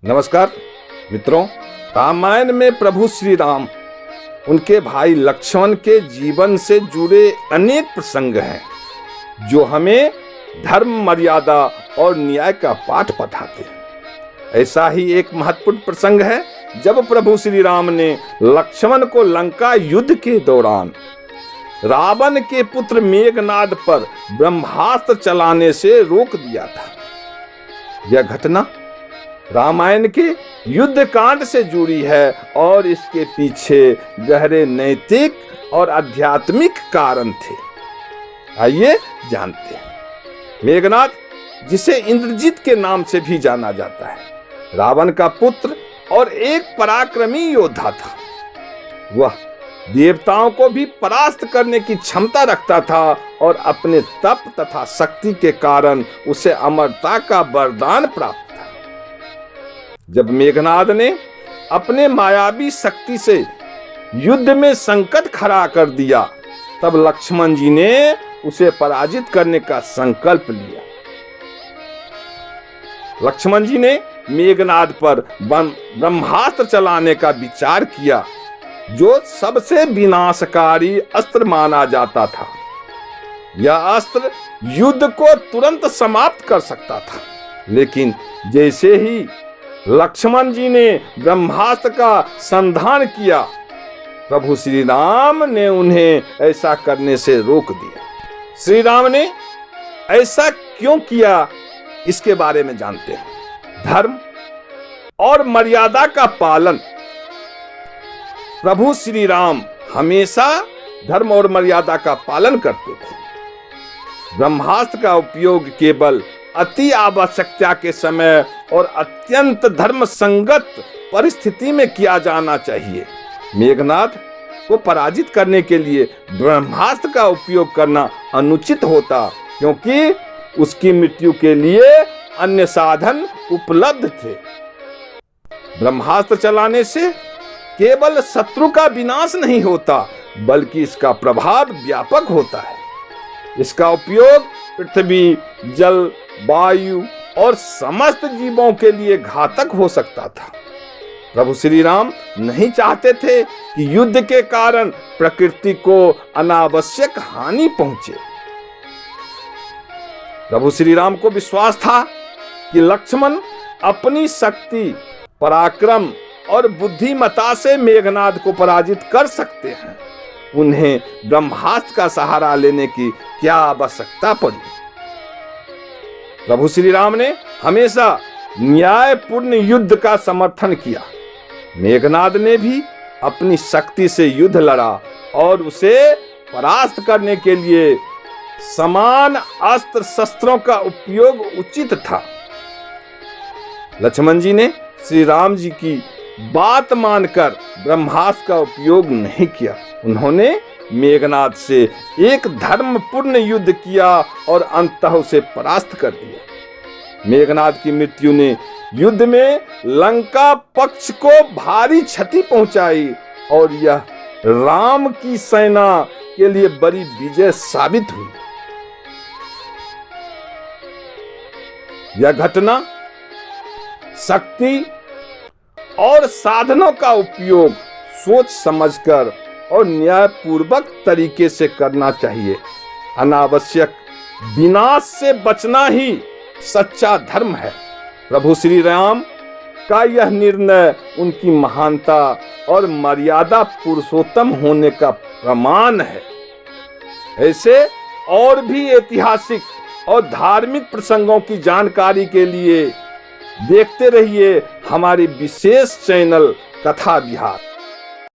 नमस्कार मित्रों, रामायण में प्रभु श्री राम, उनके भाई लक्ष्मण के जीवन से जुड़े अनेक प्रसंग हैं जो हमें धर्म, मर्यादा और न्याय का पाठ पढ़ाते हैं। ऐसा ही एक महत्वपूर्ण प्रसंग है जब प्रभु श्री राम ने लक्ष्मण को लंका युद्ध के दौरान रावण के पुत्र मेघनाद पर ब्रह्मास्त्र चलाने से रोक दिया था। यह घटना रामायण के युद्ध कांड से जुड़ी है और इसके पीछे गहरे नैतिक और आध्यात्मिक कारण थे। आइए जानते हैं। मेघनाद, जिसे इंद्रजीत के नाम से भी जाना जाता है, रावण का पुत्र और एक पराक्रमी योद्धा था। वह देवताओं को भी परास्त करने की क्षमता रखता था और अपने तप तथा शक्ति के कारण उसे अमरता का वरदान प्राप्त था। जब मेघनाद ने अपने मायावी शक्ति से युद्ध में संकट खड़ा कर दिया, तब लक्ष्मण जी ने उसे पराजित करने का संकल्प लिया। लक्ष्मण जी ने मेघनाद पर ब्रह्मास्त्र चलाने का विचार किया, जो सबसे विनाशकारी अस्त्र माना जाता था। यह अस्त्र युद्ध को तुरंत समाप्त कर सकता था, लेकिन जैसे ही लक्ष्मण जी ने ब्रह्मास्त्र का संधान किया, प्रभु श्री राम ने उन्हें ऐसा करने से रोक दिया। श्री राम ने ऐसा क्यों किया, इसके बारे में जानते हैं। धर्म और मर्यादा का पालन। प्रभु श्री राम हमेशा धर्म और मर्यादा का पालन करते थे। ब्रह्मास्त्र का उपयोग केवल अति आवश्यकता के समय और अत्यंत धर्म संगत परिस्थिति में किया जाना चाहिए। मेघनाद को पराजित करने के लिए ब्रह्मास्त्र का उपयोग करना अनुचित होता, क्योंकि उसकी मृत्यु के लिए अन्य साधन उपलब्ध थे। ब्रह्मास्त्र चलाने से केवल शत्रु का विनाश नहीं होता, बल्कि इसका प्रभाव व्यापक होता है। इसका उपयोग पृथ्वी, जल, वायु और समस्त जीवों के लिए घातक हो सकता था। प्रभु श्री राम नहीं चाहते थे कि युद्ध के कारण प्रकृति को अनावश्यक हानि पहुंचे। प्रभु श्री राम को विश्वास था कि लक्ष्मण अपनी शक्ति, पराक्रम और बुद्धिमता से मेघनाद को पराजित कर सकते हैं। उन्हें ब्रह्मास्त्र का सहारा लेने की क्या आवश्यकता पड़ी। प्रभु श्री राम ने हमेशा न्यायपूर्ण युद्ध का समर्थन किया। मेघनाद ने भी अपनी शक्ति से युद्ध लड़ा और उसे परास्त करने के लिए समान अस्त्र शस्त्रों का उपयोग उचित था। लक्ष्मण जी ने श्री राम जी की बात मानकर ब्रह्मास्त्र का उपयोग नहीं किया। उन्होंने मेघनाद से एक धर्मपूर्ण युद्ध किया और अंततः उसे परास्त कर दिया। मेघनाद की मृत्यु ने युद्ध में लंका पक्ष को भारी क्षति पहुंचाई और यह राम की सेना के लिए बड़ी विजय साबित हुई। यह घटना शक्ति और साधनों का उपयोग सोच समझकर और न्यायपूर्वक तरीके से करना चाहिए। अनावश्यक विनाश से बचना ही सच्चा धर्म है। प्रभु श्री राम का यह निर्णय उनकी महानता और मर्यादा पुरुषोत्तम होने का प्रमाण है। ऐसे और भी ऐतिहासिक और धार्मिक प्रसंगों की जानकारी के लिए देखते रहिए हमारी विशेष चैनल कथा विहार।